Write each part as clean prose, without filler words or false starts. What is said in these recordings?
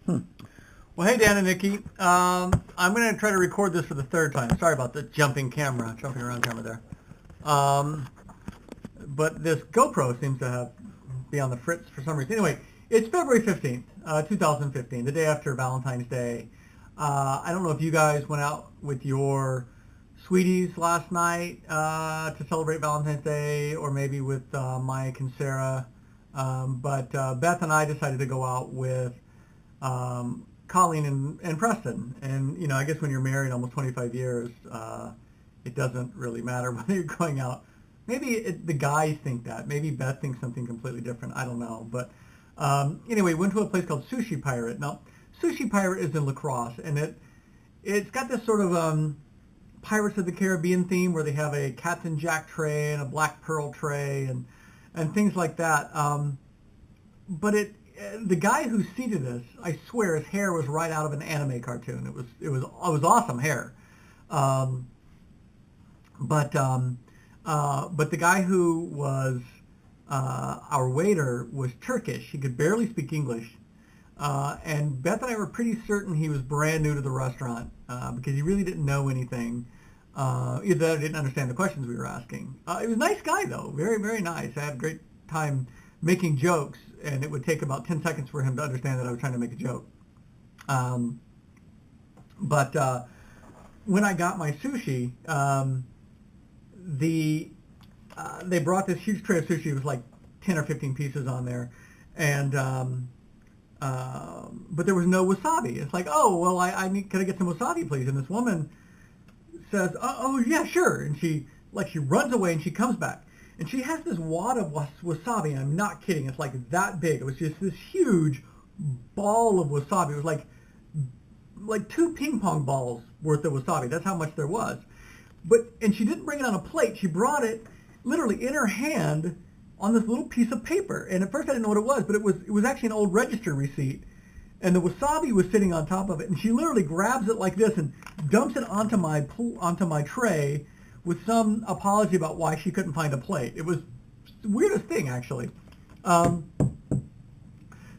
Hmm. Well, hey, Dan and Nikki. I'm going to try to record this for the third time. Sorry about the jumping around camera there. Um, but this GoPro seems to have be on the fritz for some reason. Anyway, it's February 15th, 2015, the day after Valentine's Day. I don't know if you guys went out with your sweeties last night to celebrate Valentine's Day, or maybe with Mike and Sarah. But Beth and I decided to go out with Colleen and Preston. And, I guess when you're married almost 25 years, it doesn't really matter whether you're going out. Maybe the guys think that. Maybe Beth thinks something completely different. I don't know. But anyway, went to a place called Sushi Pirate. Now, Sushi Pirate is in La Crosse, and it's got this sort of Pirates of the Caribbean theme where they have a Captain Jack tray and a Black Pearl tray and things like that. But the guy who seated us, I swear, his hair was right out of an anime cartoon. It was awesome hair. Um, but the guy who was our waiter was Turkish. He could barely speak English. And Beth and I were pretty certain he was brand new to the restaurant because he really didn't know anything. Either that or didn't understand the questions we were asking. He was a nice guy, though. Very, very nice. I had a great time making jokes, and it would take about 10 seconds for him to understand that I was trying to make a joke. Um, but when I got my sushi, the they brought this huge tray of sushi. It was like 10 or 15 pieces on there, and but there was no wasabi. It's like, oh well, can I get some wasabi, please? And this woman says, oh yeah, sure. And she runs away and she comes back. And she has this wad of wasabi, and I'm not kidding. It's like that big. It was just this huge ball of wasabi. It was like two ping pong balls worth of wasabi. That's how much there was. And she didn't bring it on a plate. She brought it literally in her hand on this little piece of paper. And at first I didn't know what it was, but it was actually an old register receipt. And the wasabi was sitting on top of it. And she literally grabs it like this and dumps it onto my tray with some apology about why she couldn't find a plate. It was the weirdest thing, actually. Um,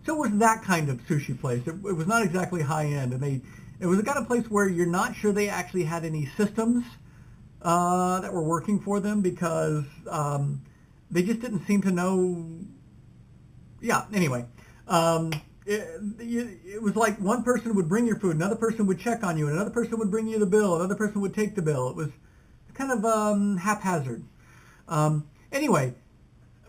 so it was that kind of sushi place. It was not exactly high end, and it was the kind of place where you're not sure they actually had any systems that were working for them because they just didn't seem to know. Yeah. Anyway, it was like one person would bring your food, another person would check on you, and another person would bring you the bill, another person would take the bill. It was kind of haphazard. Anyway,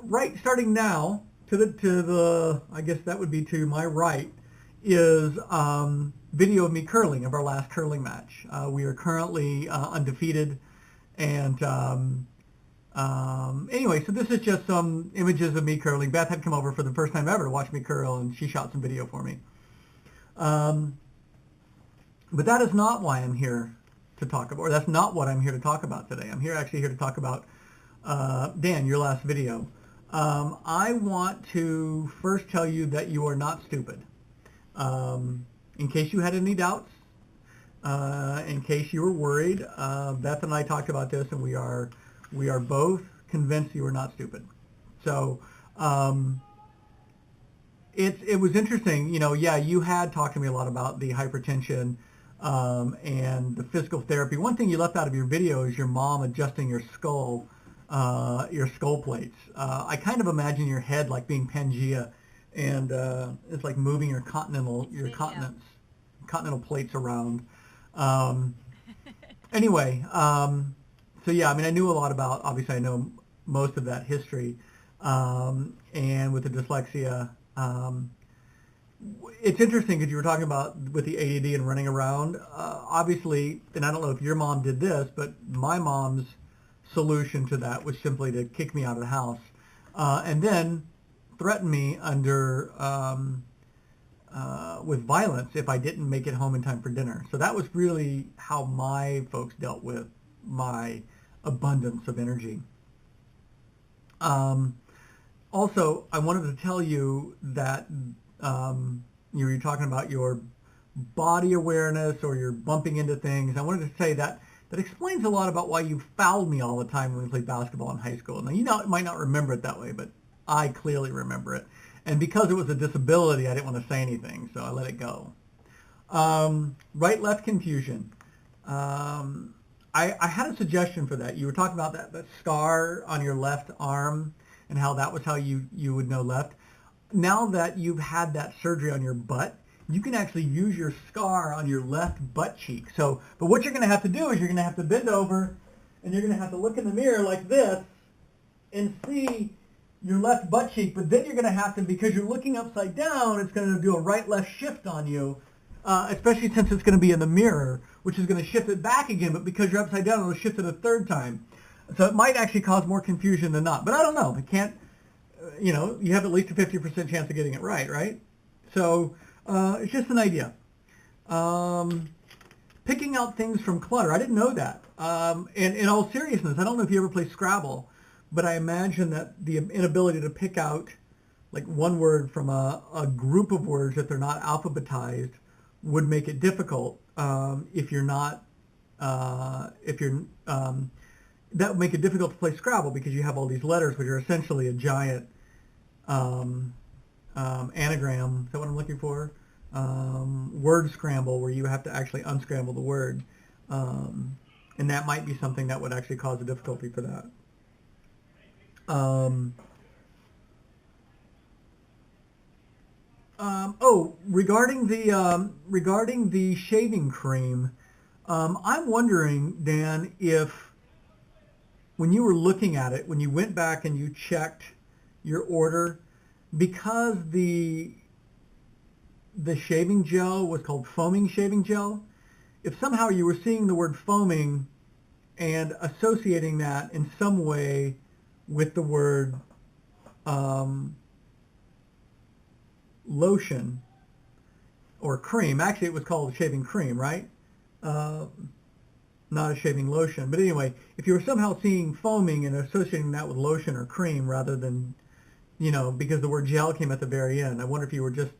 right starting now to the I guess that would be to my right is video of me curling of our last curling match. We are currently undefeated, and anyway, so this is just some images of me curling. Beth had come over for the first time ever to watch me curl, and she shot some video for me. Um, but that is not why I'm here to talk about, or that's not what I'm here to talk about today. I'm actually here to talk about, Dan, your last video. I want to first tell you that you are not stupid. In case you had any doubts, in case you were worried, Beth and I talked about this, and we are both convinced you are not stupid. So it was interesting. Yeah, you had talked to me a lot about the hypertension and the physical therapy. One thing you left out of your video is your mom adjusting your skull plates. I kind of imagine your head like being Pangea, and it's like moving continental plates around. Um, anyway, so yeah, I mean, I knew a lot about. Obviously, I know most of that history, and with the dyslexia. It's interesting because you were talking about with the ADD and running around. Obviously, and I don't know if your mom did this, but my mom's solution to that was simply to kick me out of the house, and then threaten me with violence if I didn't make it home in time for dinner. So that was really how my folks dealt with my abundance of energy. Um, Also, I wanted to tell you that you were talking about your body awareness or you're bumping into things. I wanted to say that explains a lot about why you fouled me all the time when we played basketball in high school. Now, you might not remember it that way, but I clearly remember it. And because it was a disability, I didn't want to say anything, so I let it go. Right-left confusion. I had a suggestion for that. You were talking about that scar on your left arm and how that was how you would know left. Now that you've had that surgery on your butt, you can actually use your scar on your left butt cheek. So, but what you're going to have to do is you're going to have to bend over and you're going to have to look in the mirror like this and see your left butt cheek. But then you're going to have to, because you're looking upside down, it's going to do a right-left shift on you, especially since it's going to be in the mirror, which is going to shift it back again. But because you're upside down, it'll shift it a third time. So it might actually cause more confusion than not. But I don't know. It can't, you have at least a 50% chance of getting it right? So it's just an idea. Picking out things from clutter. I didn't know that. And in all seriousness, I don't know if you ever play Scrabble, but I imagine that the inability to pick out like one word from a group of words that they're not alphabetized would make it difficult if you're not, that would make it difficult to play Scrabble because you have all these letters which are essentially a giant anagram. Is that what I'm looking for? Word scramble, where you have to actually unscramble the word. And that might be something that would actually cause a difficulty for that. Regarding the shaving cream, I'm wondering, Dan, if when you were looking at it, when you went back and you checked your order, because the shaving gel was called foaming shaving gel, if somehow you were seeing the word foaming and associating that in some way with the word lotion or cream. Actually, it was called shaving cream, right? Not a shaving lotion. But anyway, if you were somehow seeing foaming and associating that with lotion or cream rather than, because the word gel came at the very end, I wonder if you were just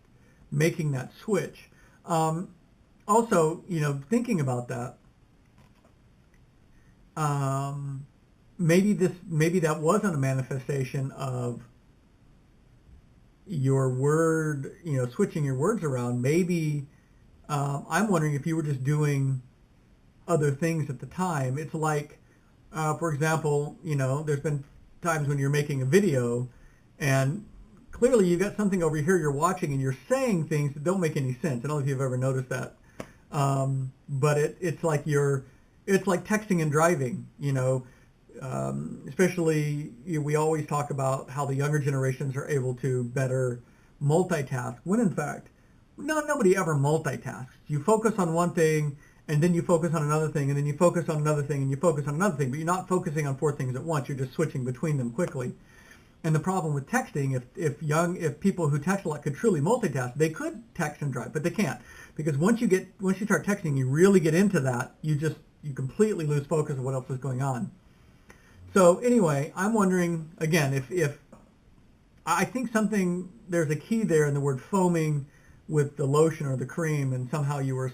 making that switch. Also, thinking about that, maybe that wasn't a manifestation of your word, switching your words around. Maybe I'm wondering if you were just doing other things at the time. It's like, for example, there's been times when you're making a video and clearly you've got something over here you're watching and you're saying things that don't make any sense. I don't know if you've ever noticed that. But it's like texting and driving, especially we always talk about how the younger generations are able to better multitask, when in fact, nobody ever multitasks. You focus on one thing and then you focus on another thing and then you focus on another thing and you focus on another thing, but you're not focusing on 4 things at once. You're just switching between them quickly. And the problem with texting, if people who text a lot could truly multitask, they could text and drive, but they can't. Because once you start texting, you really get into that, you completely lose focus of what else is going on. So anyway, I'm wondering, again, if I think there's a key there in the word foaming with the lotion or the cream, and somehow you were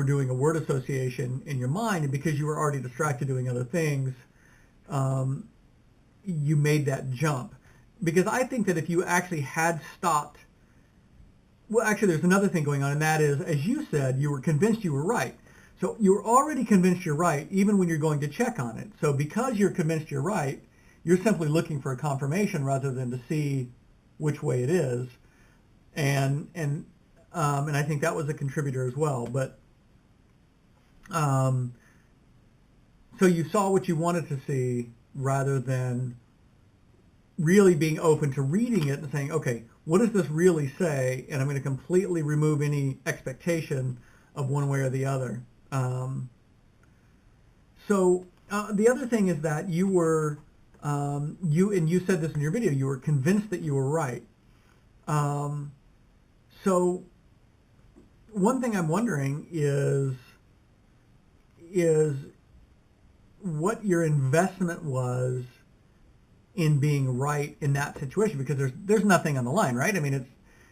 doing a word association in your mind, and because you were already distracted doing other things, you made that jump. Because I think that if you actually had stopped, well, actually there's another thing going on, and that is, as you said, you were convinced you were right. So you're already convinced you're right, even when you're going to check on it. So because you're convinced you're right, you're simply looking for a confirmation rather than to see which way it is. And I think that was a contributor as well. But so you saw what you wanted to see rather than really being open to reading it and saying, okay, what does this really say? And I'm going to completely remove any expectation of one way or the other. So the other thing is that you were, you said this in your video, you were convinced that you were right. So one thing I'm wondering is what your investment was in being right in that situation, because there's nothing on the line, right? I mean, it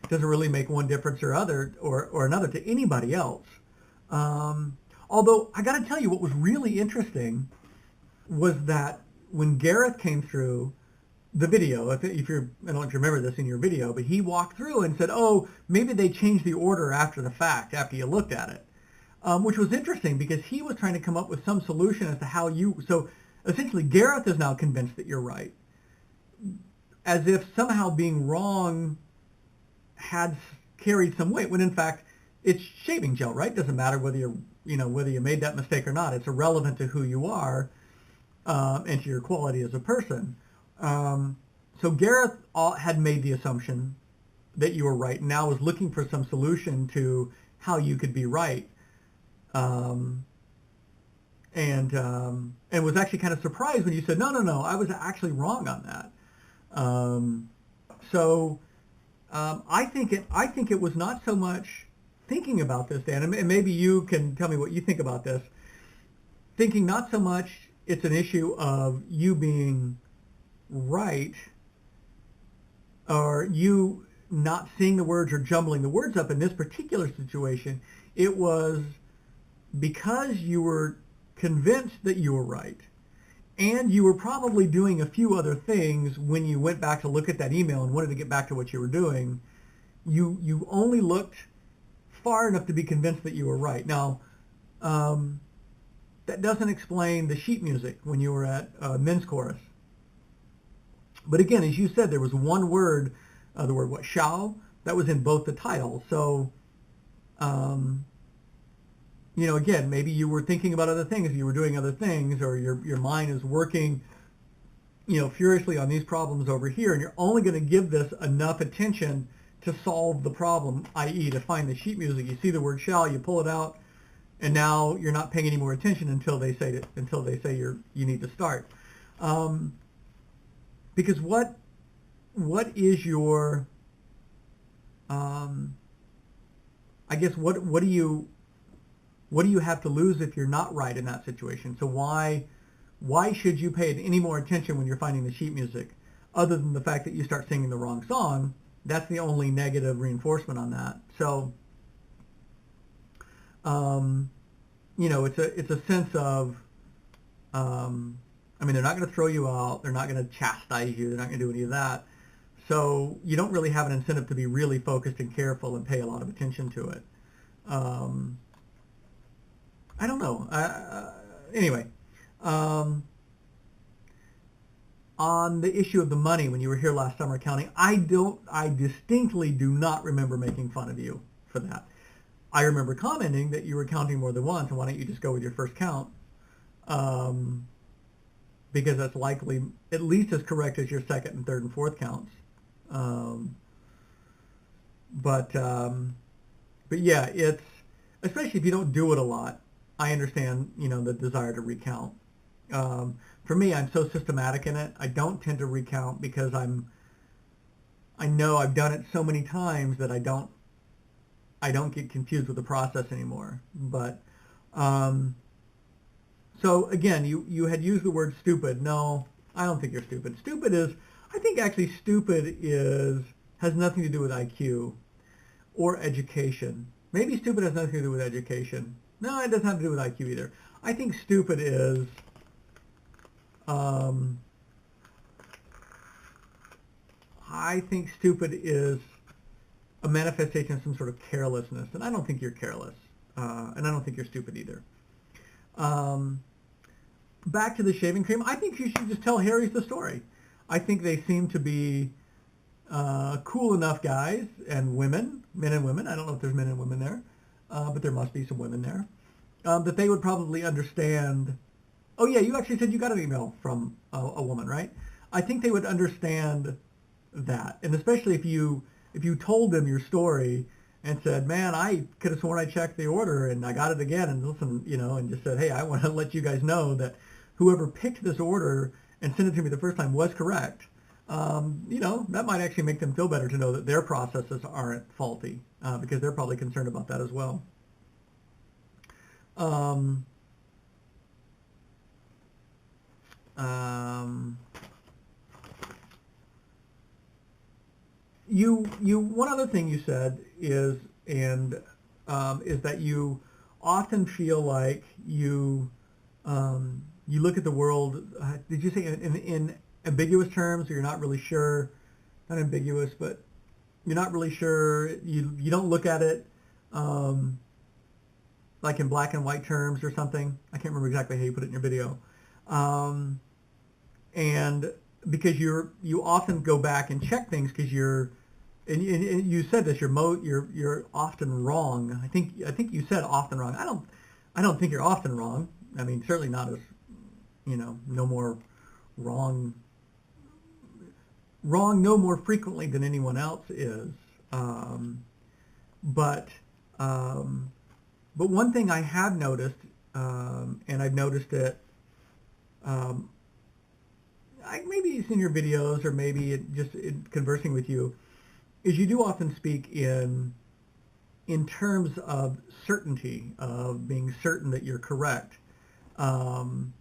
doesn't really make one difference or another to anybody else. Although I got to tell you, what was really interesting was that when Gareth came through the video, if you're, I don't know if you remember this in your video, but he walked through and said, oh, maybe they changed the order after the fact, after you looked at it, which was interesting because he was trying to come up with some solution as to how you, so essentially Gareth is now convinced that you're right, as if somehow being wrong had carried some weight, when in fact it's shaving gel, right? Doesn't matter whether whether you made that mistake or not. It's irrelevant to who you are and to your quality as a person. So Gareth had made the assumption that you were right, and now was looking for some solution to how you could be right, and was actually kind of surprised when you said, no, I was actually wrong on that. I think it was not so much thinking about this, Dan, and maybe you can tell me what you think about this. Thinking not so much it's an issue of you being right, or you not seeing the words or jumbling the words up in this particular situation. It was because you were convinced that you were right, and you were probably doing a few other things when you went back to look at that email and wanted to get back to what you were doing. You only looked far enough to be convinced that you were right. Now, that doesn't explain the sheet music when you were at men's chorus. But again, as you said, there was one word, the word what, shall, that was in both the titles. So, again, maybe you were thinking about other things, you were doing other things, or your mind is working, furiously on these problems over here, and you're only going to give this enough attention to solve the problem, i.e. to find the sheet music. You see the word shall, you pull it out, and now you're not paying any more attention until they say you need to start. Because what is your, I guess what do you have to lose if you're not right in that situation? So why should you pay any more attention when you're finding the sheet music, other than the fact that you start singing the wrong song? That's the only negative reinforcement on that. So, it's a sense of, they're not going to throw you out. They're not going to chastise you. They're not going to do any of that. So you don't really have an incentive to be really focused and careful and pay a lot of attention to it. I don't know. Anyway, on the issue of the money, when you were here last summer counting, I distinctly do not remember making fun of you for that. I remember commenting that you were counting more than once, and why don't you just go with your first count? Because that's likely at least as correct as your second and third and fourth counts. But yeah, it's, especially if you don't do it a lot, I understand, the desire to recount. For me, I'm so systematic in it. I don't tend to recount because I know I've done it so many times that I don't get confused with the process anymore. But so again, you had used the word stupid. No, I don't think you're stupid. I think actually stupid has nothing to do with IQ or education. Maybe stupid has nothing to do with education. No, it doesn't have to do with IQ either. I think stupid is a manifestation of some sort of carelessness, and I don't think you're careless, and I don't think you're stupid either. Back to the shaving cream, I think you should just tell Harry's the story. I think they seem to be cool enough guys and women, men and women. I don't know if there's men and women there, but there must be some women there, that they would probably understand. Oh yeah, you actually said you got an email from a woman, right? I think they would understand that, and especially if you told them your story and said, man, I could have sworn I checked the order and I got it again, and listen, and just said, hey, I want to let you guys know that whoever picked this order and sent it to me the first time was correct. That might actually make them feel better to know that their processes aren't faulty, because they're probably concerned about that as well. One other thing you said is that you often feel like you look at the world. Did you say in ambiguous terms, or you're not really sure, not ambiguous, but you're not really sure, you don't look at it like in black and white terms or something. I can't remember exactly how you put it in your video. And because you often go back and check things because and you said this, you're often wrong. I think you said often wrong. I don't think you're often wrong. I mean, certainly not as, no more wrong no more frequently than anyone else is. But one thing I have noticed, and I've noticed it, maybe it's in your videos or maybe just in conversing with you, is you do often speak in terms of certainty, of being certain that you're correct. And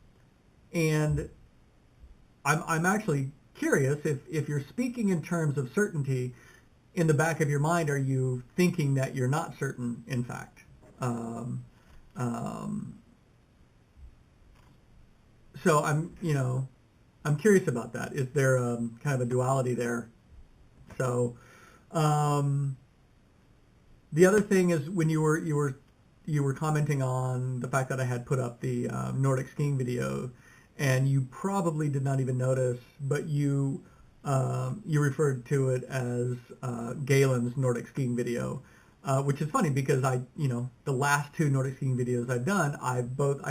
I'm actually curious if you're speaking in terms of certainty, in the back of your mind, are you thinking that you're not certain, in fact? So I'm curious about that. Is there kind of a duality there? So the other thing is when you were commenting on the fact that I had put up the Nordic skiing video, and you probably did not even notice, but you referred to it as Galen's Nordic skiing video, which is funny because the last two Nordic skiing videos I've done, I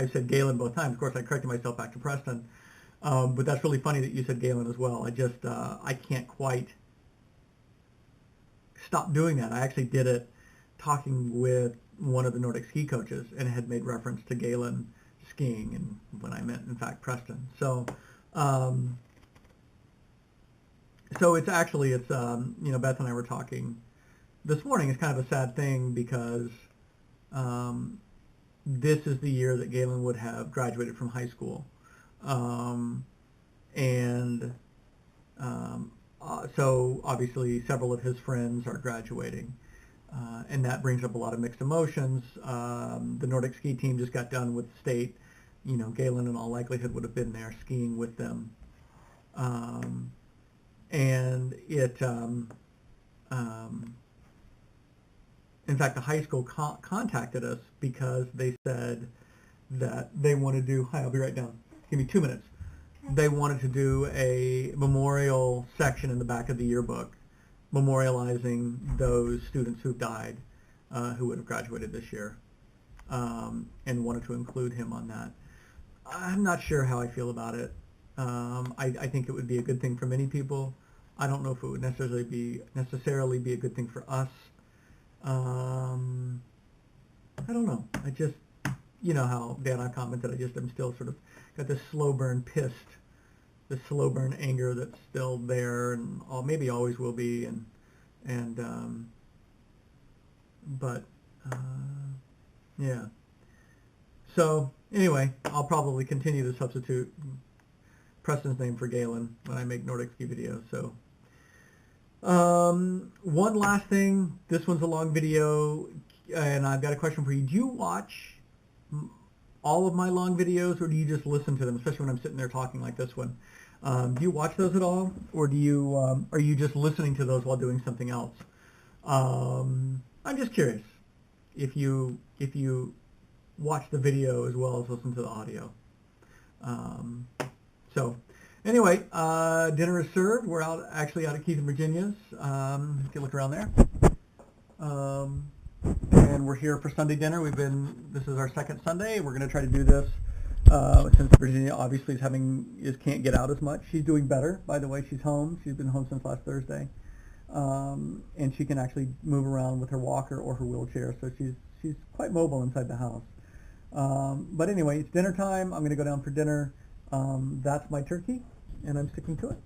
said Galen both times. Of course, I corrected myself back to Preston, but that's really funny that you said Galen as well. I can't quite stop doing that. I actually did it talking with one of the Nordic ski coaches and had made reference to Galen skiing, and when I meant, in fact, Preston. So it's Beth and I were talking this morning. It's kind of a sad thing because this is the year that Galen would have graduated from high school. So obviously several of his friends are graduating. And that brings up a lot of mixed emotions. The Nordic ski team just got done with state. Galen in all likelihood would have been there skiing with them. And it, in fact, the high school contacted us because they said that they want to do, hi, I'll be right down. Give me 2 minutes. They wanted to do a memorial section in the back of the yearbook, memorializing those students who've died, who would have graduated this year, and wanted to include him on that. I'm not sure how I feel about it. I think it would be a good thing for many people. I don't know if it would necessarily be a good thing for us. I don't know. I just, how Dan, I commented, I'm still sort of got this slow burn this slow burn anger that's still there, and maybe always will be, yeah. So anyway, I'll probably continue to substitute Preston's name for Galen when I make Nordic ski videos. So one last thing. This one's a long video, and I've got a question for you. Do you watch all of my long videos, or do you just listen to them, especially when I'm sitting there talking like this one? Do you watch those at all, or do you are you just listening to those while doing something else? I'm just curious if you watch the video as well as listen to the audio. So anyway, dinner is served. We're actually out at Keith and Virginia's. You can look around there. And we're here for Sunday dinner. This is our second Sunday. We're going to try to do this since Virginia obviously can't get out as much. She's doing better, by the way. She's home. She's been home since last Thursday. And she can actually move around with her walker or her wheelchair, so she's quite mobile inside the house. But anyway, it's dinner time. I'm going to go down for dinner. That's my turkey, and I'm sticking to it.